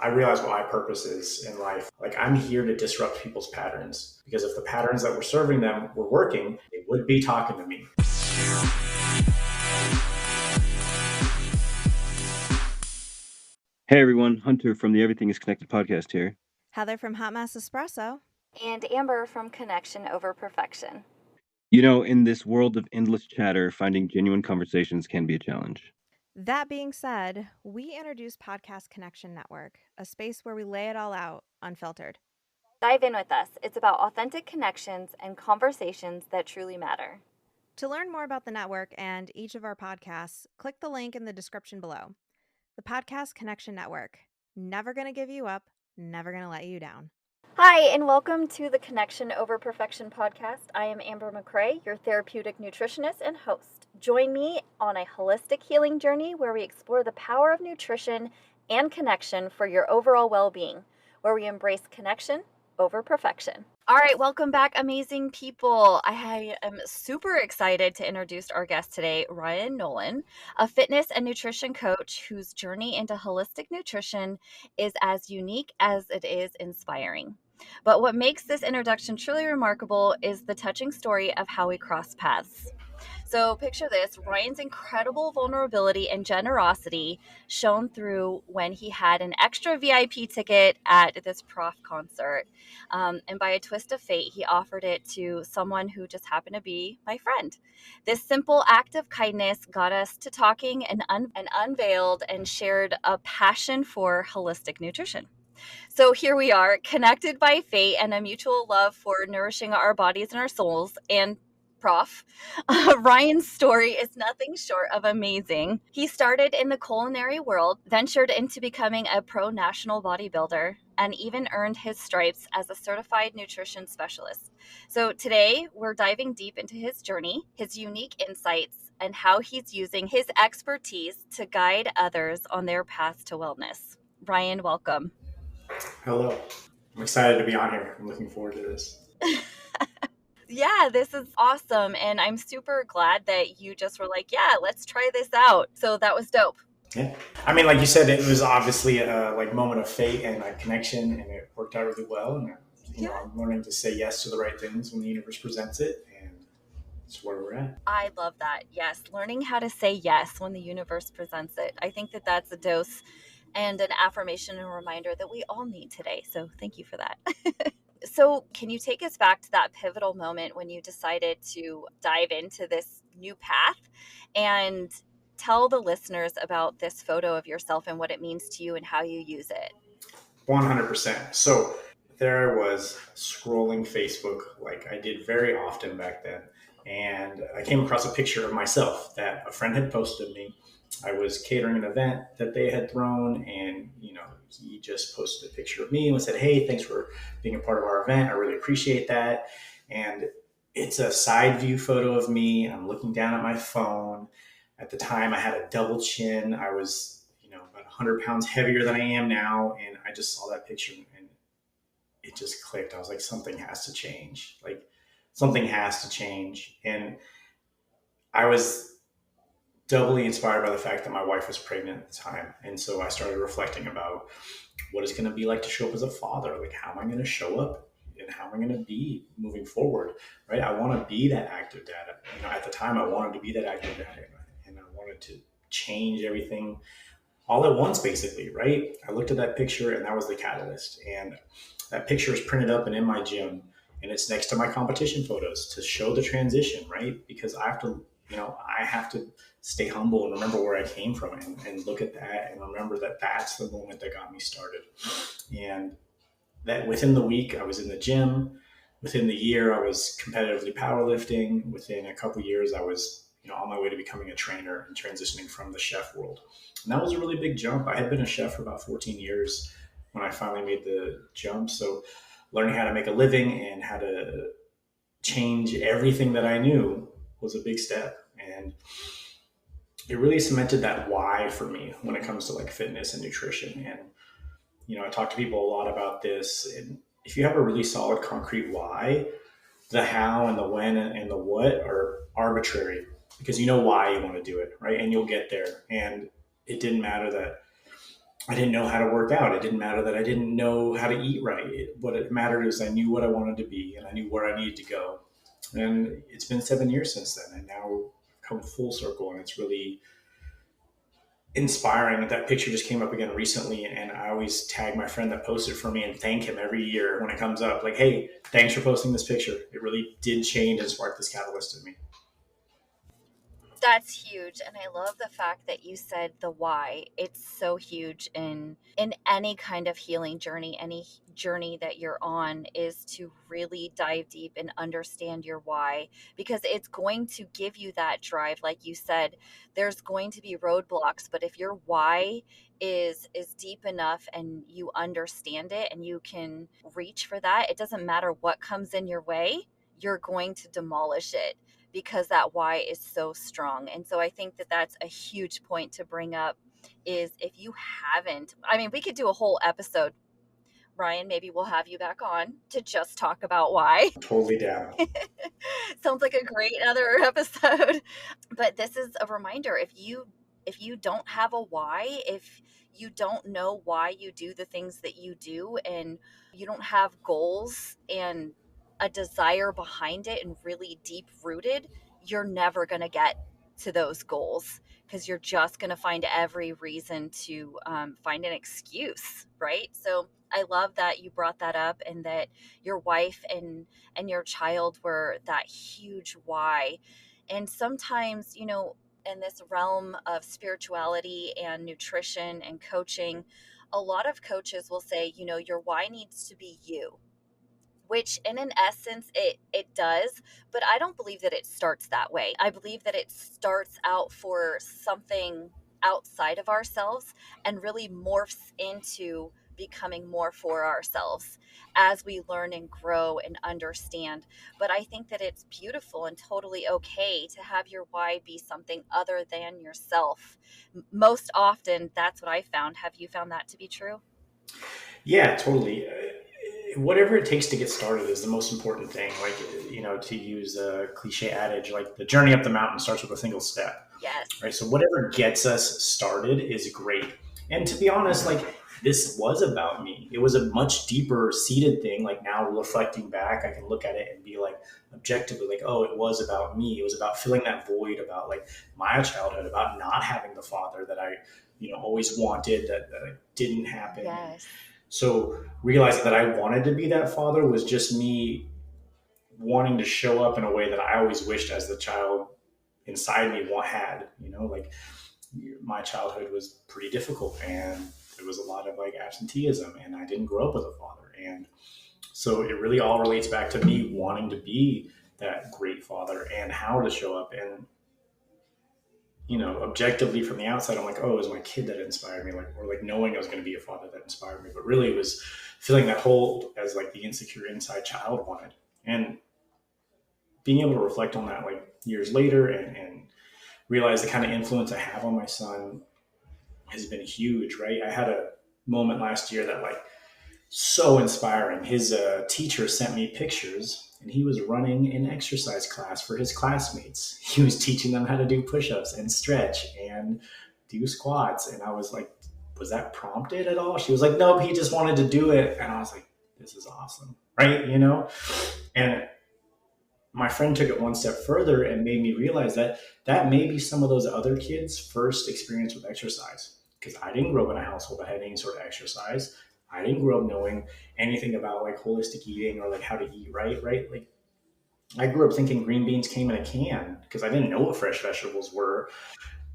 I realize what my purpose is in life. Like, I'm here to disrupt people's patterns, because if the patterns that we're serving them were working, they would be talking to me. Hey everyone, Hunter from the Everything is Connected podcast here. Heather from Hot Mess Espresso. And Amber from Connection Over Perfection. You know, in this world of endless chatter, finding genuine conversations can be a challenge. That being said, we introduce Podcast Connection Network, a space where we lay it all out, unfiltered. Dive in with us. It's about authentic connections and conversations that truly matter. To learn more about the network and each of our podcasts, click the link in the description below. The Podcast Connection Network. Never going to give you up, never going to let you down. Hi, and welcome to the Connection Over Perfection podcast. I am Amber McCrae, your therapeutic nutritionist and host. Join me on a holistic healing journey where we explore the power of nutrition and connection for your overall well-being, where we embrace connection over perfection. All right, welcome back, amazing people. I am super excited to introduce our guest today, Ryan Nolan, a fitness and nutrition coach whose journey into holistic nutrition is as unique as it is inspiring. But what makes this introduction truly remarkable is the touching story of how we crossed paths. So picture this, Ryan's incredible vulnerability and generosity shone through when he had an extra VIP ticket at this prof concert. And by a twist of fate, he offered it to someone who just happened to be my friend. This simple act of kindness got us to talking and unveiled and shared a passion for holistic nutrition. So here we are, connected by fate and a mutual love for nourishing our bodies and our souls. And Prof. Ryan's story is nothing short of amazing. He started in the culinary world, ventured into becoming a pro national bodybuilder, and even earned his stripes as a certified nutrition specialist. So today we're diving deep into his journey, his unique insights, and how he's using his expertise to guide others on their path to wellness. Ryan, welcome. Hello. I'm excited to be on here. I'm looking forward to this. Yeah, this is awesome. And I'm super glad that you just were like, yeah, let's try this out. So that was dope. Yeah. I mean, like you said, it was obviously a moment of fate and a connection, and it worked out really well. And I'm learning to say yes to the right things when the universe presents it, and that's where we're at. I love that. Yes, learning how to say yes when the universe presents it. I think that that's a dose and an affirmation and reminder that we all need today. So thank you for that. So can you take us back to that pivotal moment when you decided to dive into this new path and tell the listeners about this photo of yourself and what it means to you and how you use it? 100%. So there I was scrolling Facebook like I did very often back then. And I came across a picture of myself that a friend had posted of me. I was catering an event that they had thrown, and he just posted a picture of me and said, "Hey, thanks for being a part of our event. I really appreciate that." And it's a side view photo of me, and I'm looking down at my phone. At the time, I had a double chin. I was, about 100 pounds heavier than I am now, and I just saw that picture and it just clicked. I was like, something has to change. Like, something has to change. And I was doubly inspired by the fact that my wife was pregnant at the time. And so I started reflecting about what it's going to be like to show up as a father. Like, how am I going to show up and how am I going to be moving forward? Right. I want to be that active dad. At the time I wanted to be that active dad, and I wanted to change everything all at once, basically. Right. I looked at that picture, and that was the catalyst. And that picture is printed up and in my gym, and it's next to my competition photos to show the transition. Right. Because I have to stay humble and remember where I came from, and look at that and remember that that's the moment that got me started. And that within the week I was in the gym, within the year I was competitively powerlifting, within a couple of years I was on my way to becoming a trainer and transitioning from the chef world. And that was a really big jump. I had been a chef for about 14 years when I finally made the jump. So learning how to make a living and how to change everything that I knew was a big step. And it really cemented that why for me when it comes to like fitness and nutrition. And, I talk to people a lot about this. And if you have a really solid, concrete why, the how and the when and the what are arbitrary, because you know why you want to do it, right? And you'll get there. And it didn't matter that I didn't know how to work out. It didn't matter that I didn't know how to eat right. What it mattered is I knew what I wanted to be and I knew where I needed to go. And it's been 7 years since then, and now I've come full circle, and it's really inspiring. That picture just came up again recently, and I always tag my friend that posted for me and thank him every year when it comes up. Like, hey, thanks for posting this picture. It really did change and spark this catalyst in me. That's huge. And I love the fact that you said the why. It's so huge in any kind of healing journey, any journey that you're on, is to really dive deep and understand your why, because it's going to give you that drive. Like you said, there's going to be roadblocks, but if your why is deep enough and you understand it and you can reach for that, it doesn't matter what comes in your way, you're going to demolish it, because that why is so strong. And so I think that that's a huge point to bring up, is if you haven't, I mean, we could do a whole episode, Ryan, maybe we'll have you back on to just talk about why. Totally down. Sounds like a great other episode. But this is a reminder, if you don't have a why, if you don't know why you do the things that you do, and you don't have goals and a desire behind it and really deep rooted, you're never going to get to those goals, because you're just going to find every reason to find an excuse, right? So I love that you brought that up, and that your wife and your child were that huge why. And sometimes, in this realm of spirituality and nutrition and coaching, a lot of coaches will say, your why needs to be you, which in an essence it does, but I don't believe that it starts that way. I believe that it starts out for something outside of ourselves and really morphs into becoming more for ourselves as we learn and grow and understand. But I think that it's beautiful and totally okay to have your why be something other than yourself. Most often that's what I found. Have you found that to be true? Yeah, totally. Whatever it takes to get started is the most important thing. Like, to use a cliche adage, like the journey up the mountain starts with a single step. Yes. Right. So whatever gets us started is great. And to be honest, like, this was about me. It was a much deeper seated thing. Like, now reflecting back, I can look at it and be like, objectively, like, oh, it was about me. It was about filling that void, about like my childhood, about not having the father that I, always wanted, that didn't happen. Yes. So realizing that I wanted to be that father was just me wanting to show up in a way that I always wished as the child inside me had. Like, my childhood was pretty difficult, and there was a lot of like absenteeism, and I didn't grow up with a father. And so it really all relates back to me wanting to be that great father and how to show up. And objectively from the outside, I'm like, oh, it was my kid that inspired me, or like knowing I was going to be a father that inspired me. But really, it was feeling that hole as like the insecure inside child wanted, and being able to reflect on that like years later, and realize the kind of influence I have on my son has been huge. Right, I had a moment last year that, like, so inspiring. His teacher sent me pictures, and he was running an exercise class for his classmates. He was teaching them how to do push-ups and stretch and do squats. And I was like, was that prompted at all? She was like, nope, he just wanted to do it. And I was like, this is awesome. Right. And my friend took it one step further and made me realize that may be some of those other kids' first experience with exercise. Because I didn't grow up in a household that had any sort of exercise. I didn't grow up knowing anything about like holistic eating or like how to eat right. Like, I grew up thinking green beans came in a can because I didn't know what fresh vegetables were.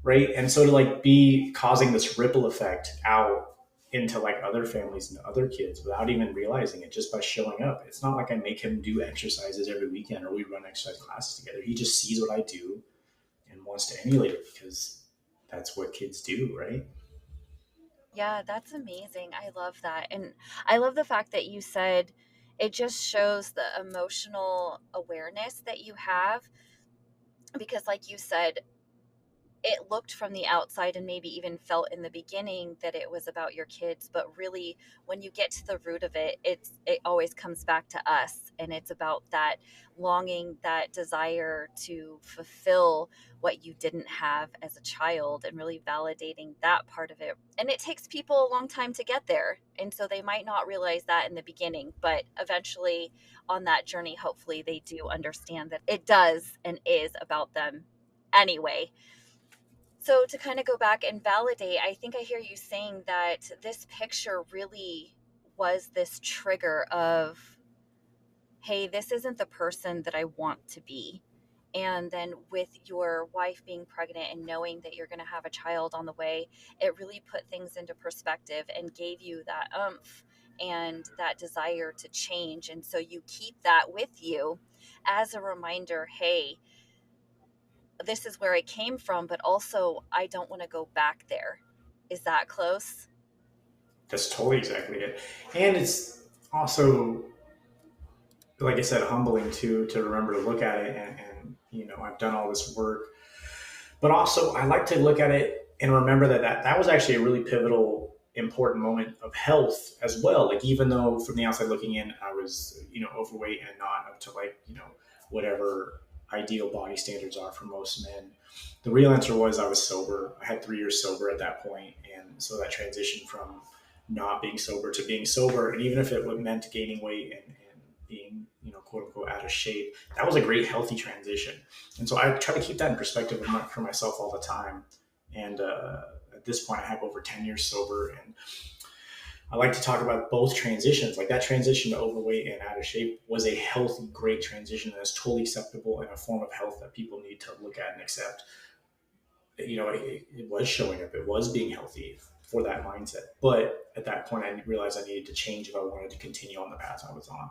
Right. And so to like be causing this ripple effect out into like other families and other kids without even realizing it, just by showing up. It's not like I make him do exercises every weekend or we run exercise classes together. He just sees what I do and wants to emulate it because that's what kids do. Right. Yeah, that's amazing. I love that. And I love the fact that you said it just shows the emotional awareness that you have, because like you said, it looked from the outside and maybe even felt in the beginning that it was about your kids, but really when you get to the root of it, it always comes back to us, and it's about that longing, that desire to fulfill what you didn't have as a child, and really validating that part of it. And it takes people a long time to get there, and so they might not realize that in the beginning, but eventually on that journey, hopefully they do understand that it does and is about them anyway. So to kind of go back and validate, I think I hear you saying that this picture really was this trigger of, hey, this isn't the person that I want to be. And then with your wife being pregnant and knowing that you're going to have a child on the way, it really put things into perspective and gave you that oomph and that desire to change. And so you keep that with you as a reminder, hey, this is where I came from, but also I don't want to go back there. Is that close? That's totally exactly it. And it's also, like I said, humbling to remember to look at it and I've done all this work, but also I like to look at it and remember that was actually a really pivotal, important moment of health as well. Like, even though from the outside looking in, I was, overweight and not up to, like, whatever ideal body standards are for most men. The real answer was I was sober. I had 3 years sober at that point. And so that transition from not being sober to being sober, and even if it meant gaining weight and being, quote unquote, out of shape, that was a great healthy transition. And so I try to keep that in perspective for myself all the time. And at this point, I have over 10 years sober, and I like to talk about both transitions. Like, that transition to overweight and out of shape was a healthy, great transition, and it's totally acceptable and a form of health that people need to look at and accept. It was showing up, it was being healthy for that mindset. But at that point, I realized I needed to change if I wanted to continue on the path I was on.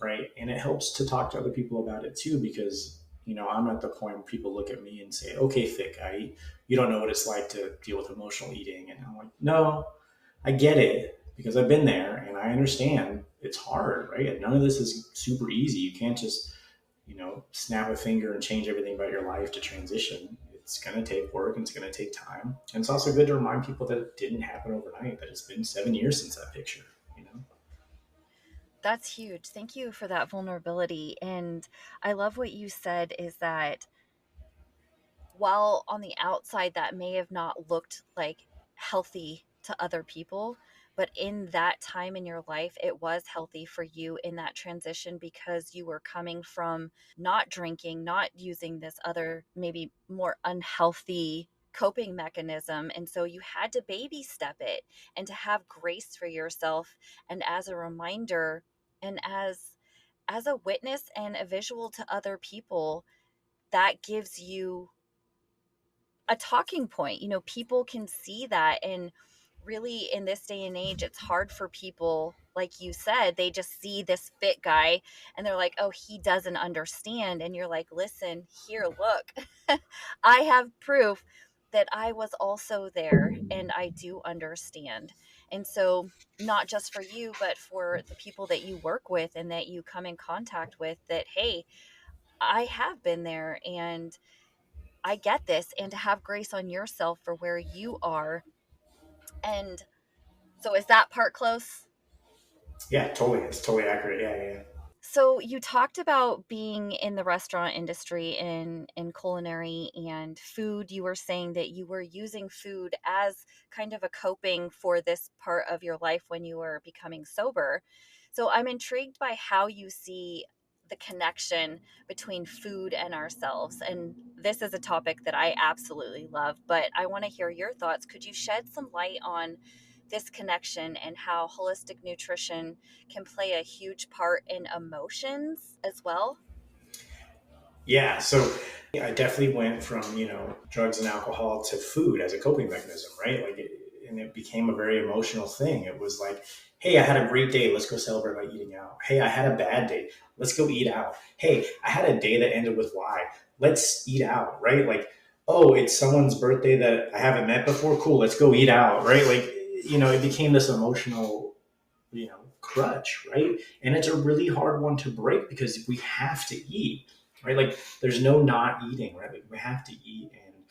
Right. And it helps to talk to other people about it too, because, I'm at the point where people look at me and say, okay, thick guy, you don't know what it's like to deal with emotional eating. And I'm like, no, I get it, because I've been there and I understand it's hard, right? And none of this is super easy. You can't just, snap a finger and change everything about your life to transition. It's going to take work, and it's going to take time. And it's also good to remind people that it didn't happen overnight, that it's been 7 years since that picture. That's huge. Thank you for that vulnerability. And I love what you said is that while on the outside that may have not looked like healthy to other people, but in that time in your life, it was healthy for you in that transition, because you were coming from not drinking, not using this other, maybe more unhealthy coping mechanism. And so you had to baby step it and to have grace for yourself. And as a reminder, and as a witness and a visual to other people, that gives you a talking point. People can see that. And really, in this day and age, it's hard for people, like you said, they just see this fit guy and they're like, oh, he doesn't understand. And you're like, listen here, look, I have proof that I was also there and I do understand. And so, not just for you, but for the people that you work with and that you come in contact with, that, hey, I have been there and I get this, and to have grace on yourself for where you are. And so, is that part close? Yeah, totally. It's totally accurate. Yeah, yeah, yeah. So you talked about being in the restaurant industry, in culinary and food. You were saying that you were using food as kind of a coping for this part of your life when you were becoming sober. So I'm intrigued by how you see the connection between food and ourselves. And this is a topic that I absolutely love, but I want to hear your thoughts. Could you shed some light on this connection and how holistic nutrition can play a huge part in emotions as well? Yeah, so I definitely went from, drugs and alcohol to food as a coping mechanism, right? And it became a very emotional thing. It was like, hey, I had a great day. Let's go celebrate by eating out. Hey, I had a bad day. Let's go eat out. Hey, I had a day that ended with Y. Let's eat out, right? Like, oh, it's someone's birthday that I haven't met before. Cool, let's go eat out, right? Like, it became this emotional, crutch, right? And it's a really hard one to break, because we have to eat, right? Like, there's no not eating, right? Like, we have to eat. And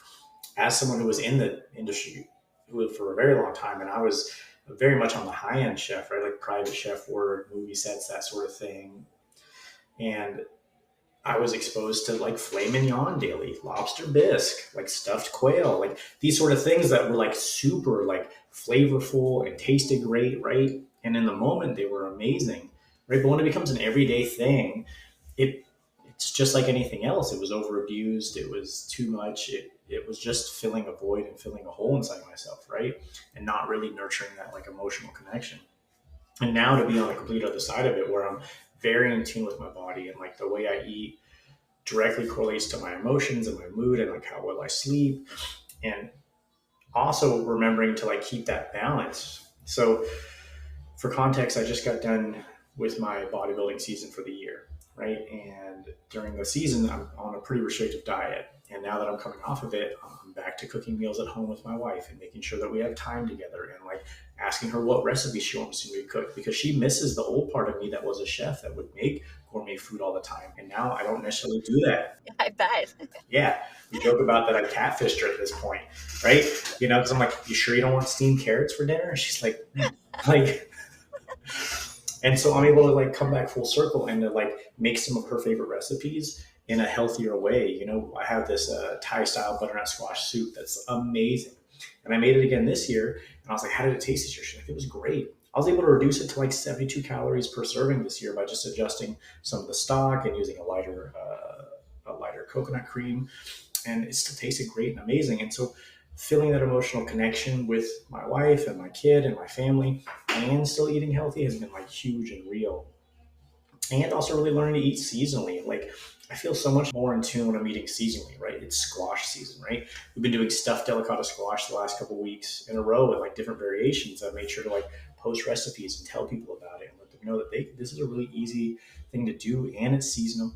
as someone who was in the industry for a very long time, and I was very much on the high end chef, right? Like private chef work, movie sets, that sort of thing. And I was exposed to like filet mignon daily, lobster bisque, like stuffed quail, like these sort of things that were like super like flavorful and tasted great, right? And in the moment they were amazing, right? But when it becomes an everyday thing, it it's just like anything else. It was overabused. It was too much. It was just filling a void and filling a hole inside myself, right? And not really nurturing that like emotional connection. And now to be on the complete other side of it, where I'm very in tune with my body and like the way I eat directly correlates to my emotions and my mood and like how well I sleep, and also remembering to like keep that balance. So for context, I just got done with my bodybuilding season for the year, right? And during the season, I'm on a pretty restrictive diet. And now that I'm coming off of it, I'm back to cooking meals at home with my wife and making sure that we have time together and like asking her what recipes she wants me to cook, because she misses the old part of me that was a chef that would make gourmet food all the time. And now I don't necessarily do that. I bet. Yeah, we joke about that I catfished her at this point, right? You know, because I'm like, you sure you don't want steamed carrots for dinner? And she's like, like, and so I'm able to like come back full circle and to like make some of her favorite recipes in a healthier way. You know, I have this Thai style butternut squash soup that's amazing. And I made it again this year. And I was like, how did it taste this year? She's like, it was great. I was able to reduce it to like 72 calories per serving this year by just adjusting some of the stock and using a lighter coconut cream. And it still tasted great and amazing. And so feeling that emotional connection with my wife and my kid and my family and still eating healthy has been like huge and real. And also really learning to eat seasonally. Like I feel so much more in tune when I'm eating seasonally, right? It's squash season, right? We've been doing stuffed delicata squash the last couple of weeks in a row with like different variations. I've made sure to like post recipes and tell people about it and let them know that this is a really easy thing to do and it's seasonal.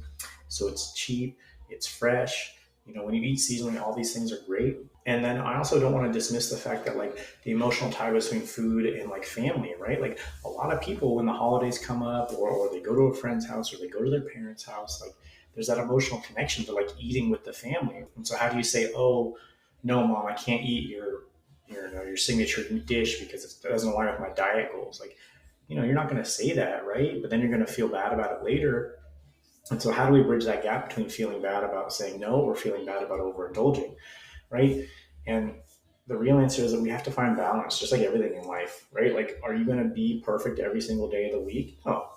So it's cheap, it's fresh. You know, when you eat seasonally, all these things are great. And then I also don't want to dismiss the fact that like the emotional tie between food and like family, right? Like a lot of people when the holidays come up or they go to a friend's house or they go to their parents' house, like there's that emotional connection to like eating with the family. And so how do you say, oh, no, mom, I can't eat your signature dish because it doesn't align with my diet goals? Like, you know, you're not going to say that, right? But then you're going to feel bad about it later. And so how do we bridge that gap between feeling bad about saying no or feeling bad about overindulging, right? And the real answer is that we have to find balance, just like everything in life, right? Like, are you going to be perfect every single day of the week? No.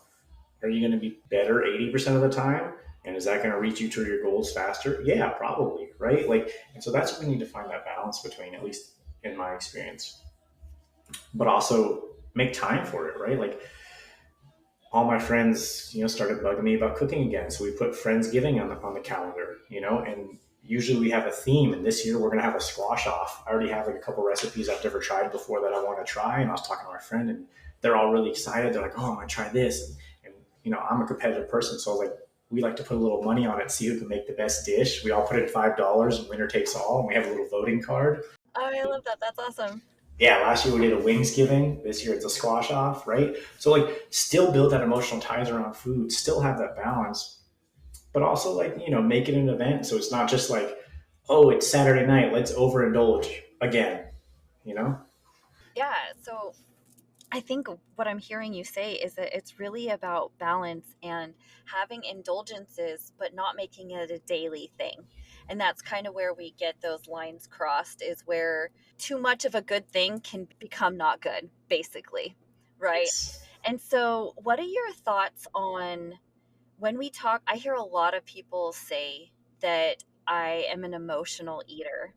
Are you going to be better 80% of the time? And is that going to reach you to your goals faster? Yeah, probably, right? Like, and so that's what we need to find that balance between, at least in my experience, but also make time for it, right? Like, all my friends, you know, started bugging me about cooking again. So we put Friendsgiving on the calendar, you know, and usually we have a theme. And this year we're going to have a squash off. I already have like a couple recipes I've never tried before that I want to try. And I was talking to my friend and they're all really excited. They're like, oh, I'm going to try this. And, you know, I'm a competitive person. So I was like, we like to put a little money on it, see who can make the best dish. We all put in $5 and winner takes all. And we have a little voting card. Oh, I love that. That's awesome. Yeah, last year we did a Wingsgiving. This year it's a squash off, right? So like still build that emotional ties around food, still have that balance, but also like, you know, make it an event. So it's not just like, oh, it's Saturday night, let's overindulge again, you know? Yeah. So I think what I'm hearing you say is that it's really about balance and having indulgences, but not making it a daily thing. And that's kind of where we get those lines crossed, is where too much of a good thing can become not good, basically. Right. It's And so, what are your thoughts on when we talk? I hear a lot of people say that I am an emotional eater.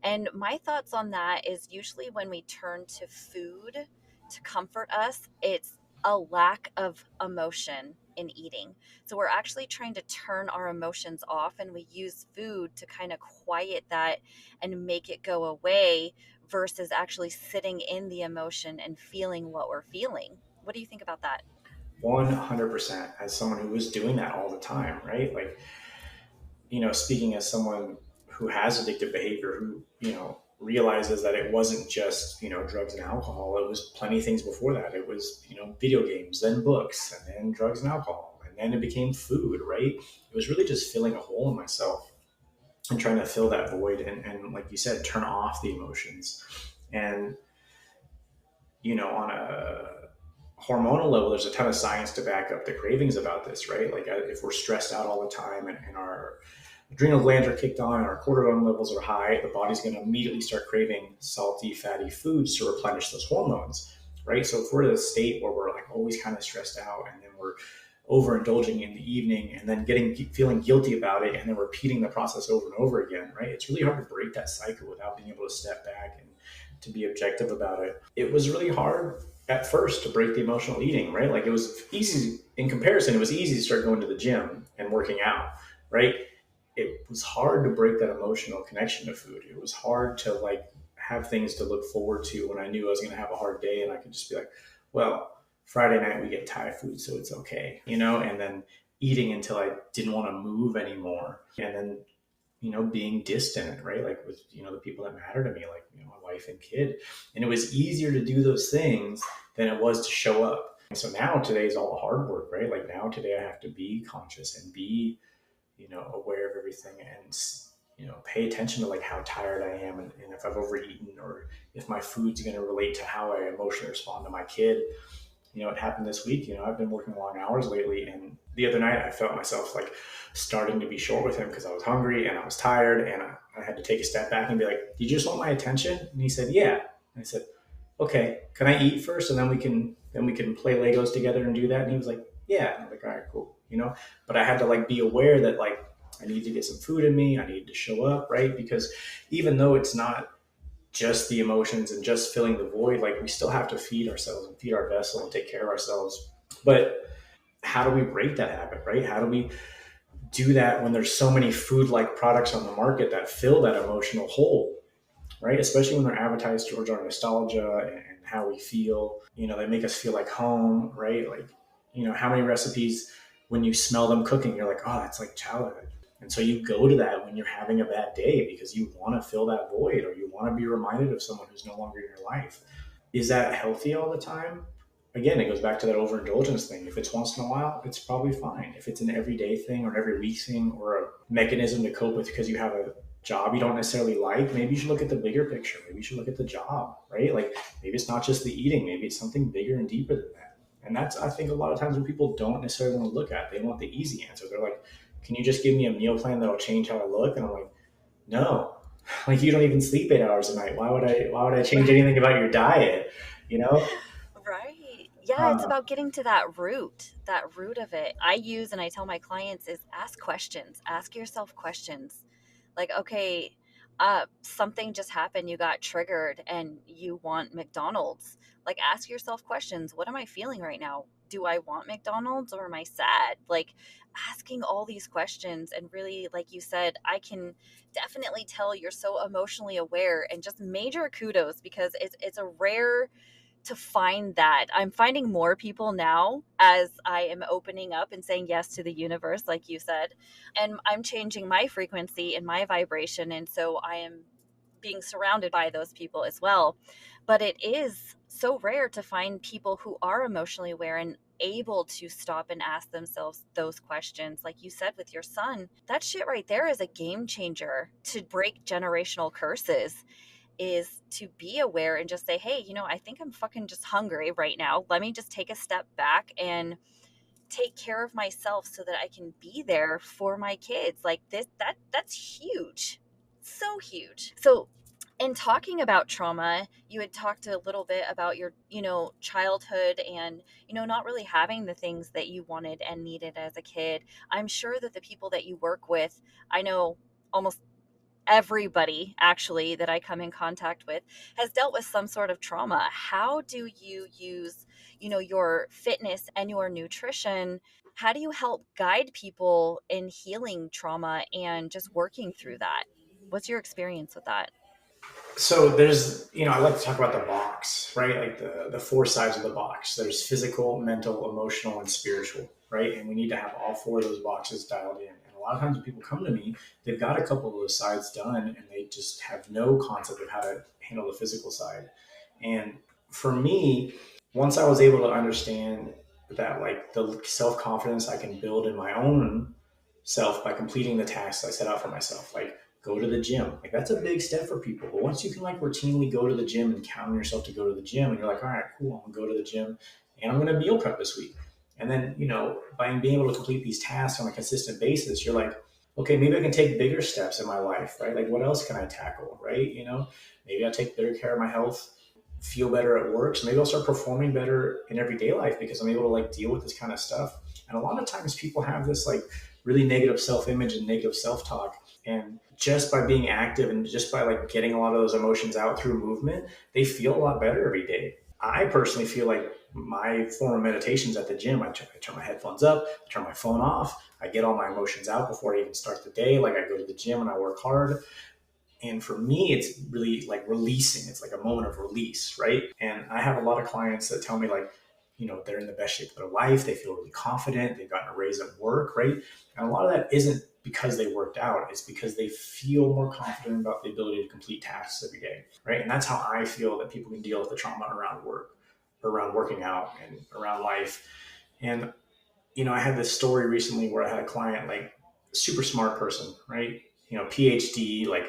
And my thoughts on that is usually when we turn to food to comfort us, it's a lack of emotion in eating. So we're actually trying to turn our emotions off and we use food to kind of quiet that and make it go away versus actually sitting in the emotion and feeling what we're feeling. What do you think about that? 100% as someone who was doing that all the time, right? Like, you know, speaking as someone who has addictive behavior, who, you know, realizes that it wasn't just, you know, drugs and alcohol. It was plenty of things before that. It was, you know, video games, then books, and then drugs and alcohol. And then it became food, right? It was really just filling a hole in myself. and trying to fill that void and like you said, turn off the emotions. And, on a hormonal level, there's a ton of science to back up the cravings about this, right? Like if we're stressed out all the time and our adrenal glands are kicked on and our cortisol levels are high, the body's going to immediately start craving salty, fatty foods to replenish those hormones, right? So if we're in a state where we're like always kind of stressed out and then we're overindulging in the evening and then feeling guilty about it and then repeating the process over and over again, right? It's really hard to break that cycle without being able to step back and to be objective about it. It was really hard at first to break the emotional eating, right? Like it was easy in comparison. It was easy to start going to the gym and working out, right? It was hard to break that emotional connection to food. It was hard to like have things to look forward to when I knew I was going to have a hard day and I could just be like, well, Friday night we get Thai food, so it's okay, and then eating until I didn't want to move anymore. And then, being distant, right? Like with, the people that matter to me, like, my wife and kid. And it was easier to do those things than it was to show up. And so now today's all the hard work, right? Like now today I have to be conscious and be, aware of everything and, pay attention to like how tired I am and if I've overeaten or if my food's going to relate to how I emotionally respond to my kid. It happened this week. I've been working long hours lately. And the other night I felt myself like starting to be short with him because I was hungry and I was tired. And I had to take a step back and be like, "Did you just want my attention?" And he said, "Yeah." And I said, "Okay, can I eat first? And then we can play Legos together and do that." And he was like, "Yeah." And I'm like, "All right, cool." But I had to like be aware that like I need to get some food in me. I need to show up, right? Because even though it's not just the emotions and just filling the void, like we still have to feed ourselves and feed our vessel and take care of ourselves. But how do we break that habit, right? How do we do that when there's so many food like products on the market that fill that emotional hole, right? Especially when they're advertised towards our nostalgia and how we feel, they make us feel like home, right? Like, how many recipes when you smell them cooking, you're like, oh, that's like childhood. And so you go to that when you're having a bad day because you want to fill that void or you want to be reminded of someone who's no longer in your life. Is that healthy all the time? Again, it goes back to that overindulgence thing. If it's once in a while, it's probably fine. If it's an everyday thing or an every week thing or a mechanism to cope with because you have a job you don't necessarily like, maybe you should look at the bigger picture. Maybe you should look at the job, right? Like maybe it's not just the eating, maybe it's something bigger and deeper than that. And that's, I think, a lot of times what people don't necessarily want to look at. They want the easy answer. They're like, "Can you just give me a meal plan that'll change how I look?" And I'm like, no, like you don't even sleep 8 hours a night. Why would I change anything about your diet? You know? Right. Yeah, it's about getting to that root of it. I use and I tell my clients is ask questions. Ask yourself questions. Like, okay, something just happened, you got triggered and you want McDonald's. Like ask yourself questions. What am I feeling right now? Do I want McDonald's or am I sad? Like asking all these questions and really, like you said, I can definitely tell you're so emotionally aware and just major kudos because it's a rare to find that. I'm finding more people now as I am opening up and saying yes to the universe, like you said. And I'm changing my frequency and my vibration. And so I am being surrounded by those people as well. But it is so rare to find people who are emotionally aware and able to stop and ask themselves those questions. Like you said with your son, that shit right there is a game changer to break generational curses is to be aware and just say, hey, I think I'm fucking just hungry right now. Let me just take a step back and take care of myself so that I can be there for my kids. Like that's huge. So huge. So in talking about trauma, you had talked a little bit about your, childhood and, not really having the things that you wanted and needed as a kid. I'm sure that the people that you work with, I know almost everybody actually that I come in contact with has dealt with some sort of trauma. How do you use, your fitness and your nutrition? How do you help guide people in healing trauma and just working through that? What's your experience with that? So there's, I like to talk about the box, right? Like the four sides of the box. There's physical, mental, emotional, and spiritual, right? And we need to have all four of those boxes dialed in. And a lot of times when people come to me, they've got a couple of those sides done and they just have no concept of how to handle the physical side. And for me, once I was able to understand that like the self-confidence I can build in my own self by completing the tasks I set out for myself, like go to the gym. Like that's a big step for people. But once you can like routinely go to the gym and count on yourself to go to the gym, and you're like, all right, cool, I'm gonna go to the gym and I'm gonna meal prep this week. And then, by being able to complete these tasks on a consistent basis, you're like, okay, maybe I can take bigger steps in my life, right? Like what else can I tackle, right? Maybe I'll take better care of my health, feel better at work. So maybe I'll start performing better in everyday life because I'm able to like deal with this kind of stuff. And a lot of times people have this like really negative self-image and negative self-talk. And just by being active and just by like getting a lot of those emotions out through movement, they feel a lot better every day. I personally feel like my form of meditations at the gym, I turn my headphones up, I turn my phone off, I get all my emotions out before I even start the day. Like I go to the gym and I work hard. And for me, it's really like releasing. It's like a moment of release, right? And I have a lot of clients that tell me like, they're in the best shape of their life. They feel really confident. They've gotten a raise at work, right? And a lot of that isn't because they worked out. It's because they feel more confident about the ability to complete tasks every day, right? And that's how I feel that people can deal with the trauma around work, around working out, and around life. And, I had this story recently where I had a client, like super smart person, right? PhD, like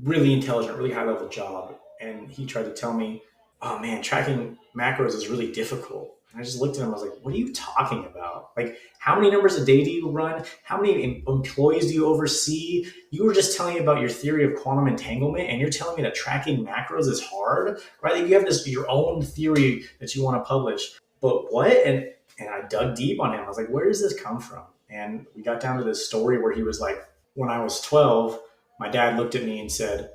really intelligent, really high level job. And he tried to tell me, oh man, tracking macros is really difficult. And I just looked at him, I was like, what are you talking about? Like, how many numbers a day do you run? How many employees do you oversee? You were just telling me about your theory of quantum entanglement, and you're telling me that tracking macros is hard, right? Like you have your own theory that you want to publish. But what? And I dug deep on him. I was like, where does this come from? And we got down to this story where he was like, when I was 12, my dad looked at me and said,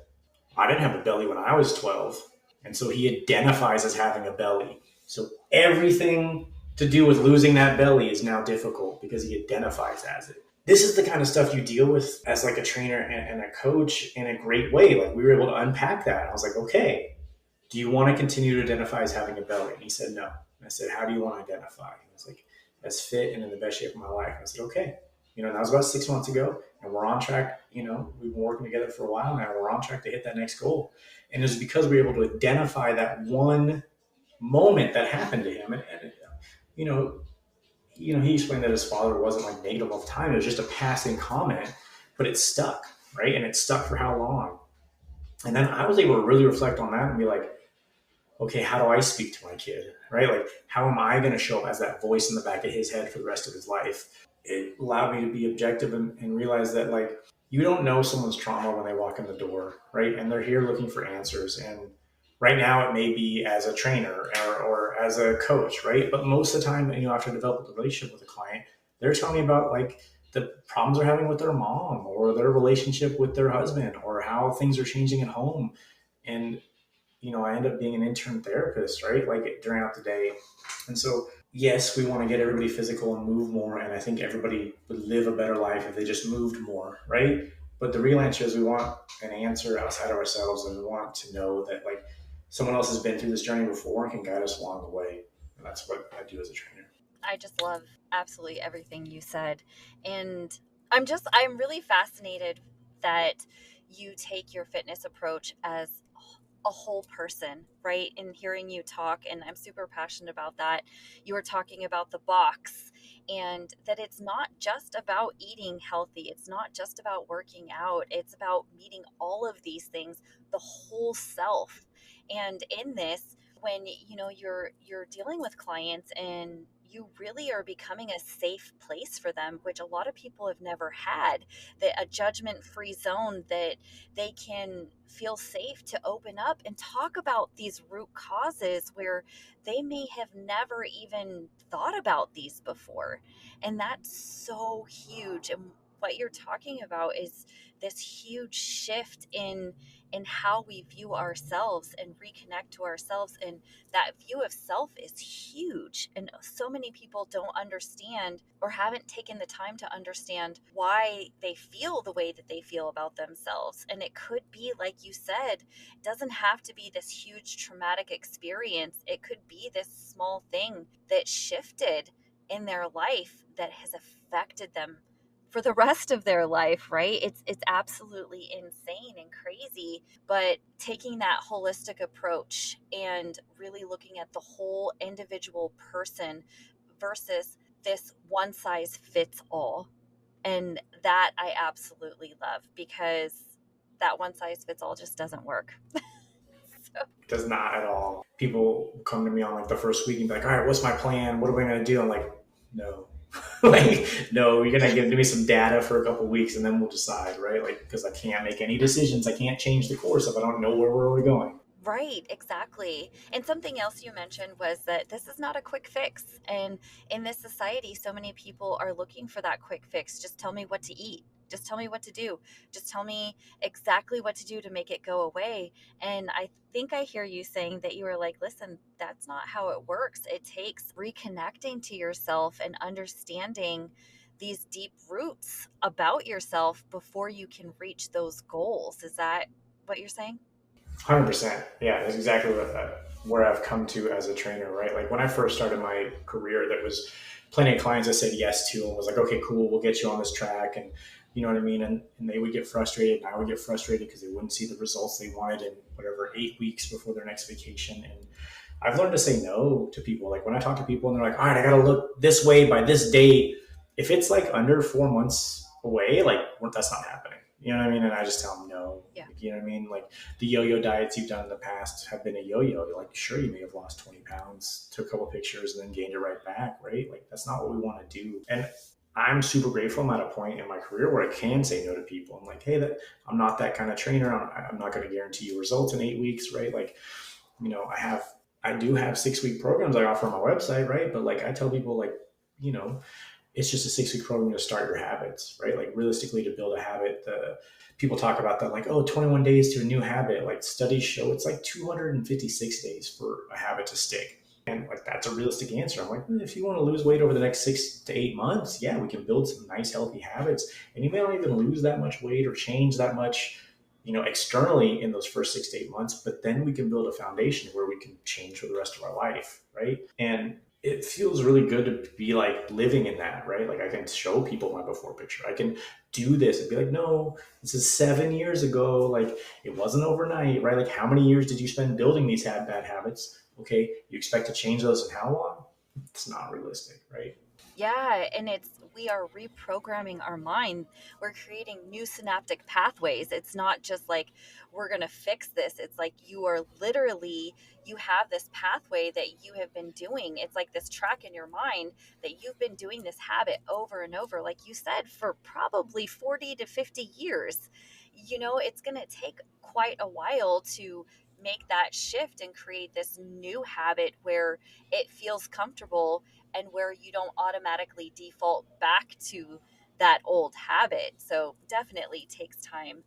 I didn't have a belly when I was 12. And so he identifies as having a belly. So everything to do with losing that belly is now difficult because he identifies as it. This is the kind of stuff you deal with as like a trainer and a coach in a great way. Like we were able to unpack that. I was like, okay, do you want to continue to identify as having a belly? And he said, no. And I said, how do you want to identify? And I was like, as fit and in the best shape of my life. And I said, okay. That was about 6 months ago, and we're on track. We've been working together for a while now. We're on track to hit that next goal. And it's because we were able to identify that one moment that happened to him. And he explained that his father wasn't like negative all the time. It was just a passing comment, but it stuck, right? And it stuck for how long? And then I was able to really reflect on that and be like, okay, how do I speak to my kid, right? Like, how am I going to show up as that voice in the back of his head for the rest of his life? It allowed me to be objective and realize that, like, you don't know someone's trauma when they walk in the door, right? And they're here looking for answers. And right now it may be as a trainer or as a coach, right? But most of the time, after I develop a relationship with a client, they're telling me about like the problems they're having with their mom or their relationship with their husband or how things are changing at home. And I end up being an intern therapist, right? Like during the day. And so, yes, we want to get everybody physical and move more. And I think everybody would live a better life if they just moved more, right? But the real answer is we want an answer outside of ourselves, and we want to know that like someone else has been through this journey before and can guide us along the way. And that's what I do as a trainer. I just love absolutely everything you said. And I'm really fascinated that you take your fitness approach as a whole person, right? And hearing you talk, and I'm super passionate about that. You were talking about the box, and that it's not just about eating healthy. It's not just about working out. It's about meeting all of these things, the whole self. And in this, when you're dealing with clients and you really are becoming a safe place for them, which a lot of people have never had, that a judgment-free zone that they can feel safe to open up and talk about these root causes where they may have never even thought about these before. And that's so huge. And what you're talking about is this huge shift in how we view ourselves and reconnect to ourselves. And that view of self is huge. And so many people don't understand or haven't taken the time to understand why they feel the way that they feel about themselves. And it could be, like you said, it doesn't have to be this huge traumatic experience. It could be this small thing that shifted in their life that has affected them for the rest of their life, right? It's absolutely insane and crazy, but taking that holistic approach and really looking at the whole individual person versus this one size fits all. And that I absolutely love, because that one size fits all just doesn't work. So. Does not at all. People come to me on like the first week and be like, all right, what's my plan? What are we going to do? I'm like, no. Like, no, you're going to give me some data for a couple of weeks and then we'll decide, right? Like, because I can't make any decisions. I can't change the course if I don't know where we're going. Right, exactly. And something else you mentioned was that this is not a quick fix. And in this society, so many people are looking for that quick fix. Just tell me what to eat. Just tell me what to do. Just tell me exactly what to do to make it go away. And I think I hear you saying that you were like, listen, that's not how it works. It takes reconnecting to yourself and understanding these deep roots about yourself before you can reach those goals. Is that what you're saying? 100%. Yeah, that's exactly where I've come to as a trainer, right? Like when I first started my career, there was plenty of clients I said yes to and was like, okay, cool, we'll get you on this track. And you know what I mean? And they would get frustrated and I would get frustrated because they wouldn't see the results they wanted in whatever 8 weeks before their next vacation. And I've learned to say no to people. Like when I talk to people and they're like, all right, I got to look this way by this date. If it's like under 4 months away, like that's not happening. You know what I mean? And I just tell them no. Yeah. You know what I mean? Like the yo-yo diets you've done in the past have been a yo-yo. You're like, sure, you may have lost 20 pounds, took a couple of pictures and then gained it right back, right? Like that's not what we want to do. And I'm super grateful. I'm at a point in my career where I can say no to people. I'm like, hey, I'm not that kind of trainer. I'm not going to guarantee you results in 8 weeks, right? Like, you know, I do have 6-week programs I offer on my website, right? But like I tell people like, you know, it's just a 6-week program to start your habits, right? Like realistically to build a habit, people talk about that like, oh, 21 days to a new habit. Like studies show it's like 256 days for a habit to stick. And like, that's a realistic answer. I'm like, if you want to lose weight over the next 6 to 8 months, yeah, we can build some nice, healthy habits. And you may not even lose that much weight or change that much, you know, externally in those first 6 to 8 months, but then we can build a foundation where we can change for the rest of our life. Right. And it feels really good to be like living in that, right? Like I can show people my before picture. I can do this and be like, no, this is 7 years ago. Like it wasn't overnight, right? Like how many years did you spend building these bad habits? Okay, you expect to change those in how long? It's not realistic, right? Yeah, and we are reprogramming our mind. We're creating new synaptic pathways. It's not just like we're going to fix this. It's like you have this pathway that you have been doing. It's like this track in your mind that you've been doing this habit over and over, like you said, for probably 40 to 50 years. You know, it's going to take quite a while to make that shift and create this new habit where it feels comfortable and where you don't automatically default back to that old habit. So definitely takes time.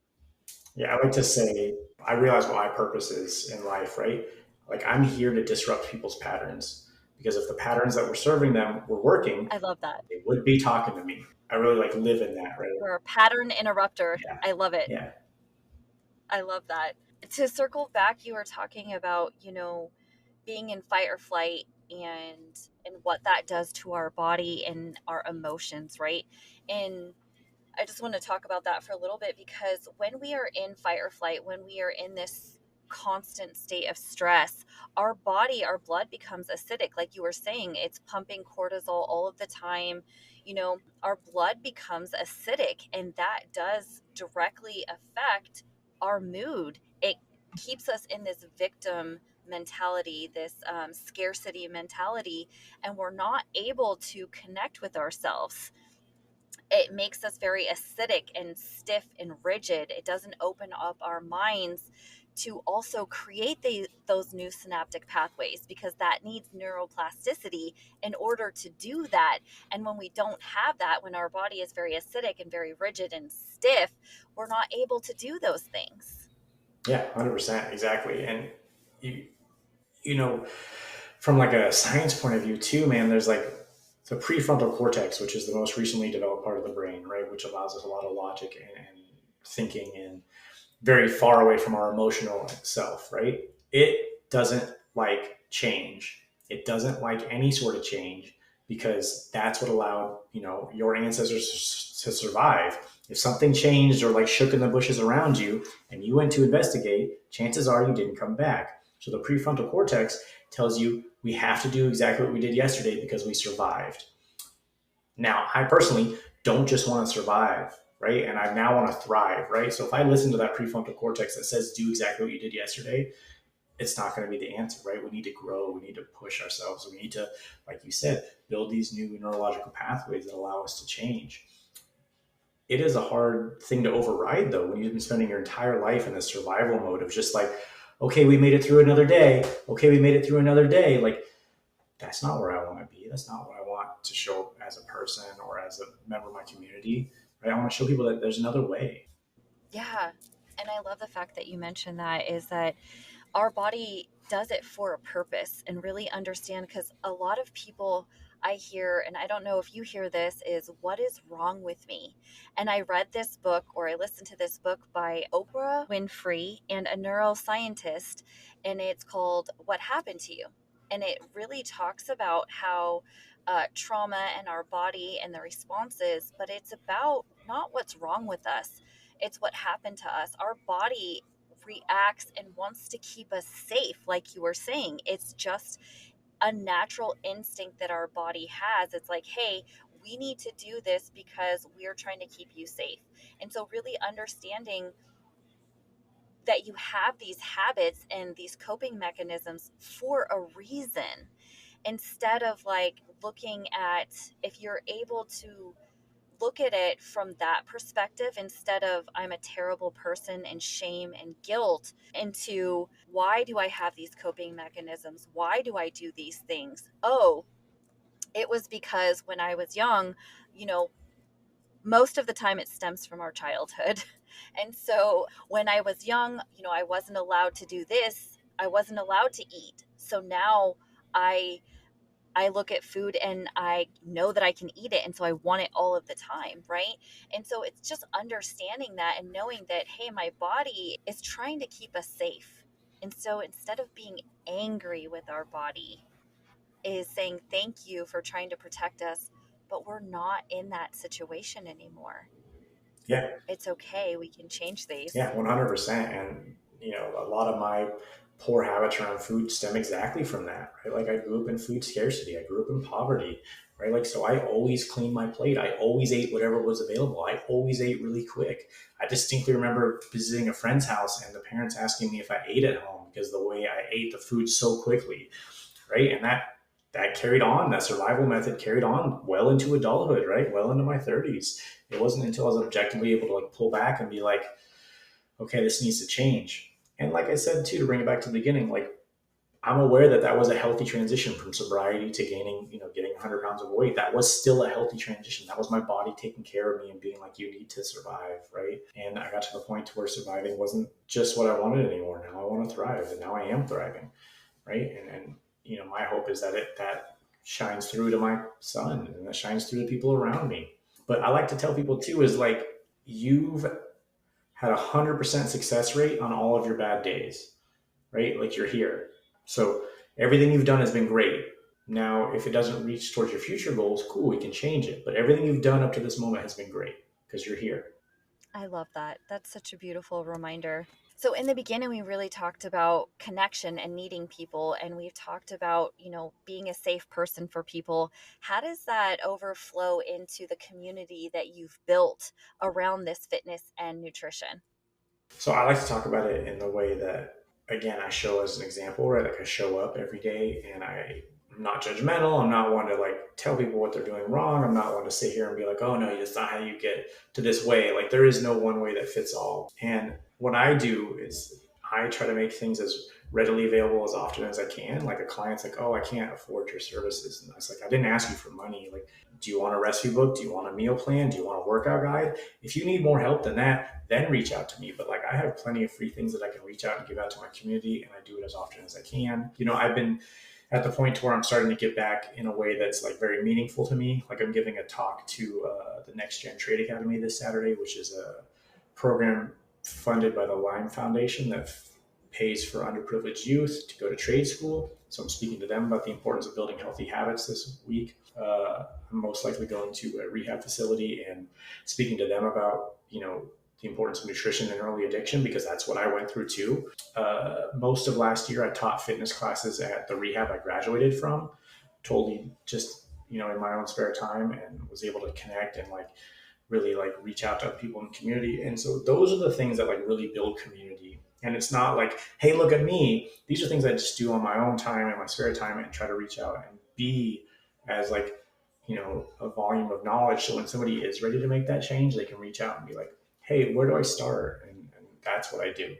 Yeah, I like to say, I realize what my purpose is in life, right? Like I'm here to disrupt people's patterns because if the patterns that we're serving them were working, I love that. they would be talking to me. I really like live in that, right? You're a pattern interrupter. Yeah. I love it. Yeah. I love that. To circle back, you were talking about, being in fight or flight and what that does to our body and our emotions, right? And I just want to talk about that for a little bit, because when we are in fight or flight, when we are in this constant state of stress, our blood becomes acidic. Like you were saying, it's pumping cortisol all of the time. Our blood becomes acidic, and that does directly affect our mood. It keeps us in this victim mentality, this scarcity mentality, and we're not able to connect with ourselves. It makes us very acidic and stiff and rigid. It doesn't open up our minds to also create those new synaptic pathways, because that needs neuroplasticity in order to do that. And when we don't have that, when our body is very acidic and very rigid and stiff, we're not able to do those things. Yeah, 100%. Exactly. And you know, from like a science point of view too, man, there's like the prefrontal cortex, which is the most recently developed part of the brain, right? Which allows us a lot of logic and thinking and very far away from our emotional self, right? It doesn't like change. It doesn't like any sort of change because that's what allowed, your ancestors to survive. If something changed or like shook in the bushes around you and you went to investigate, chances are you didn't come back. So the prefrontal cortex tells you we have to do exactly what we did yesterday because we survived. Now, I personally don't just want to survive, right? And I now want to thrive, right? So if I listen to that prefrontal cortex that says do exactly what you did yesterday, it's not going to be the answer, right? We need to grow. We need to push ourselves. We need to, like you said, build these new neurological pathways that allow us to change. It is a hard thing to override, though, when you've been spending your entire life in this survival mode of just like, okay, we made it through another day. Okay, we made it through another day. Like, that's not where I want to be. That's not what I want to show as a person or as a member of my community, right? I want to show people that there's another way. Yeah. And I love the fact that you mentioned that, is that our body does it for a purpose, and really understand, because a lot of people I hear, and I don't know if you hear this, is what is wrong with me? And I read this book, or I listened to this book by Oprah Winfrey and a neuroscientist, and it's called What Happened to You. And it really talks about how trauma and our body and the responses, but it's about not what's wrong with us. It's what happened to us. Our body reacts and wants to keep us safe, like you were saying. It's just a natural instinct that our body has. It's like, hey, we need to do this because we're trying to keep you safe. And so really understanding that you have these habits and these coping mechanisms for a reason, instead of like looking at, if you're able to look at it from that perspective, instead of I'm a terrible person and shame and guilt, into why do I have these coping mechanisms? Why do I do these things? Oh, it was because when I was young, you know, most of the time it stems from our childhood. And so when I was young, you know, I wasn't allowed to do this. I wasn't allowed to eat. So now I I look at food and I know that I can eat it. And so I want it all of the time. Right. And so it's just understanding that and knowing that, hey, my body is trying to keep us safe. And so instead of being angry with our body, is saying thank you for trying to protect us, but we're not in that situation anymore. Yeah. It's okay. We can change these. Yeah, 100%. And, a lot of my poor habits around food stem exactly from that, right? Like I grew up in food scarcity. I grew up in poverty, right? Like, so I always cleaned my plate. I always ate whatever was available. I always ate really quick. I distinctly remember visiting a friend's house and the parents asking me if I ate at home because the way I ate the food so quickly, right? And that carried on. That survival method carried on well into adulthood, right? Well into my 30s. It wasn't until I was objectively able to like pull back and be like, okay, this needs to change. And like I said too, to bring it back to the beginning, like I'm aware that that was a healthy transition from sobriety to gaining, getting 100 pounds of weight. That was still a healthy transition. That was my body taking care of me and being like, you need to survive, right? And I got to the point where surviving wasn't just what I wanted anymore. Now I want to thrive, and now I am thriving, right? And my hope is that that shines through to my son, and that shines through to people around me. But I like to tell people too is like, you've had 100% success rate on all of your bad days, right? Like you're here. So everything you've done has been great. Now, if it doesn't reach towards your future goals, cool, we can change it. But everything you've done up to this moment has been great because you're here. I love that. That's such a beautiful reminder. So in the beginning, we really talked about connection and needing people. And we've talked about, being a safe person for people. How does that overflow into the community that you've built around this fitness and nutrition? So I like to talk about it in the way that, again, I show as an example, right? Like I show up every day and I'm not judgmental. I'm not one to like tell people what they're doing wrong. I'm not one to sit here and be like, oh no, that's not how you get to this way. Like there is no one way that fits all. And what I do is I try to make things as readily available as often as I can. Like a client's like, oh, I can't afford your services. And I was like, I didn't ask you for money. Like, do you want a recipe book? Do you want a meal plan? Do you want a workout guide? If you need more help than that, then reach out to me. But like I have plenty of free things that I can reach out and give out to my community, and I do it as often as I can. I've been at the point to where I'm starting to get back in a way that's like very meaningful to me. Like I'm giving a talk to the Next Gen Trade Academy this Saturday, which is a program funded by the Lime Foundation that pays for underprivileged youth to go to trade school. So I'm speaking to them about the importance of building healthy habits this week. I'm most likely going to a rehab facility and speaking to them about, the importance of nutrition and early addiction, because that's what I went through too. Most of last year, I taught fitness classes at the rehab I graduated from. Totally just, in my own spare time, and was able to connect and really reach out to people in the community. And so those are the things that really build community. And it's not like, hey, look at me. These are things I just do on my own time and my spare time, and try to reach out and be as a volume of knowledge. So when somebody is ready to make that change, they can reach out and be like, hey, where do I start? And that's what I do.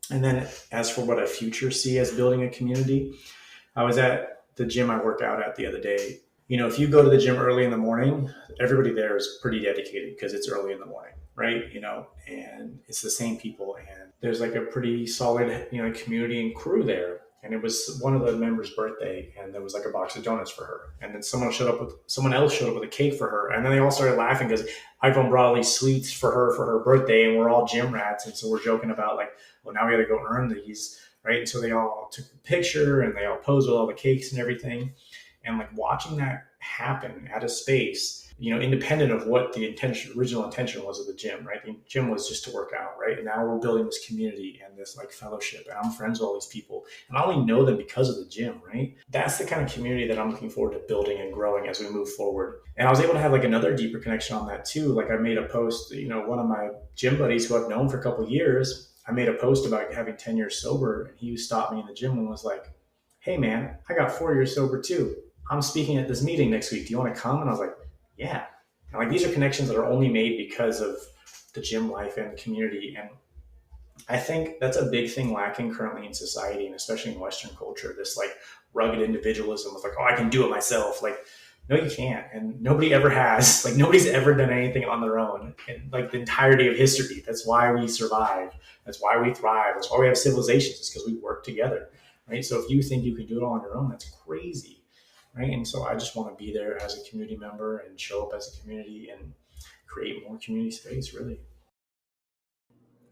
And then as for what I future see as building a community, I was at the gym I work out at the other day. If you go to the gym early in the morning, everybody there is pretty dedicated because it's early in the morning, right? And it's the same people, and there's a pretty solid, community and crew there. And it was one of the members' birthday, and there was a box of donuts for her. And then someone else showed up with a cake for her. And then they all started laughing because iPhone brought all these sweets for her birthday, and we're all gym rats. And so we're joking about well, now we got to go earn these, right? And so they all took a picture and they all posed with all the cakes and everything. And watching that happen at a space, independent of what the original intention was of the gym, right? The gym was just to work out, right? And now we're building this community and this fellowship, and I'm friends with all these people, and I only know them because of the gym, right? That's the kind of community that I'm looking forward to building and growing as we move forward. And I was able to have another deeper connection on that too. I made a post, one of my gym buddies who I've known for a couple of years, I made a post about having 10 years sober, and he stopped me in the gym and was like, hey man, I got 4 years sober too. I'm speaking at this meeting next week. Do you want to come? And I was like, yeah. And these are connections that are only made because of the gym life and the community. And I think that's a big thing lacking currently in society, and especially in Western culture, this rugged individualism of oh, I can do it myself. No, you can't. And nobody ever has. Nobody's ever done anything on their own in the entirety of history. That's why we survive. That's why we thrive. That's why we have civilizations. It's because we work together, right? So if you think you can do it all on your own, that's crazy. Right. And so I just want to be there as a community member and show up as a community and create more community space, really.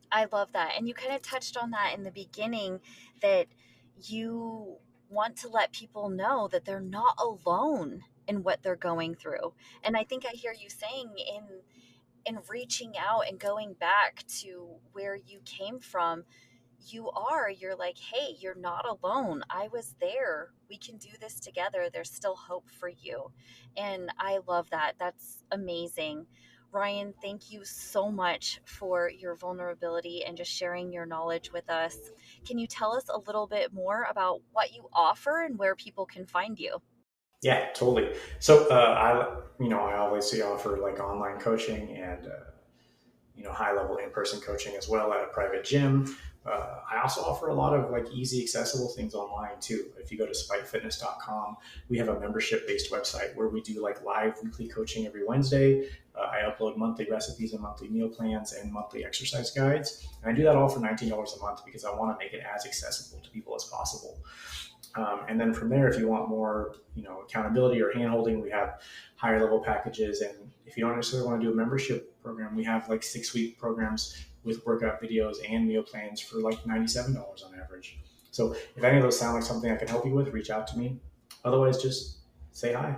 I love that. And you kind of touched on that in the beginning, that you want to let people know that they're not alone in what they're going through. And I think I hear you saying in reaching out and going back to where you came from, you're like, hey, you're not alone. I was there. We can do this together. There's still hope for you. And I love that. That's amazing. Ryan, thank you so much for your vulnerability and just sharing your knowledge with us. Can you tell us a little bit more about what you offer and where people can find you? Yeah, totally. So I obviously offer online coaching and high level in-person coaching as well at a private gym. I also offer a lot of easy, accessible things online too. If you go to spikefitness.com, we have a membership-based website where we do live weekly coaching every Wednesday. I upload monthly recipes and monthly meal plans and monthly exercise guides. And I do that all for $19 a month because I want to make it as accessible to people as possible. And then from there, if you want more, accountability or handholding, we have higher level packages. And if you don't necessarily want to do a membership program, we have 6-week programs with workout videos and meal plans for $97 on average. So if any of those sound like something I can help you with, reach out to me. Otherwise, just say hi.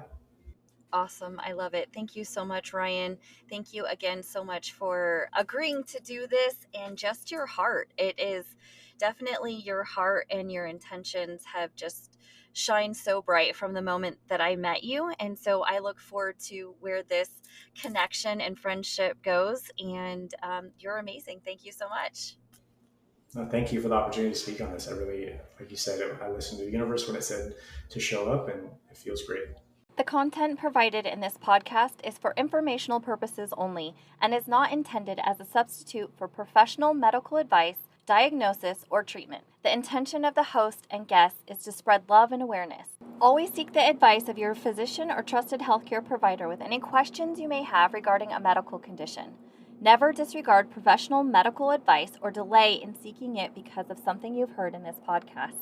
Awesome. I love it. Thank you so much, Ryan. Thank you again so much for agreeing to do this and just your heart. It is definitely your heart, and your intentions have just shined so bright from the moment that I met you. And so I look forward to where this connection and friendship goes. And you're amazing. Thank you so much. No, thank you for the opportunity to speak on this. I really, like you said, I listened to the universe when it said to show up, and it feels great. The content provided in this podcast is for informational purposes only and is not intended as a substitute for professional medical advice, diagnosis, or treatment. The intention of the host and guests is to spread love and awareness. Always seek the advice of your physician or trusted healthcare provider with any questions you may have regarding a medical condition. Never disregard professional medical advice or delay in seeking it because of something you've heard in this podcast.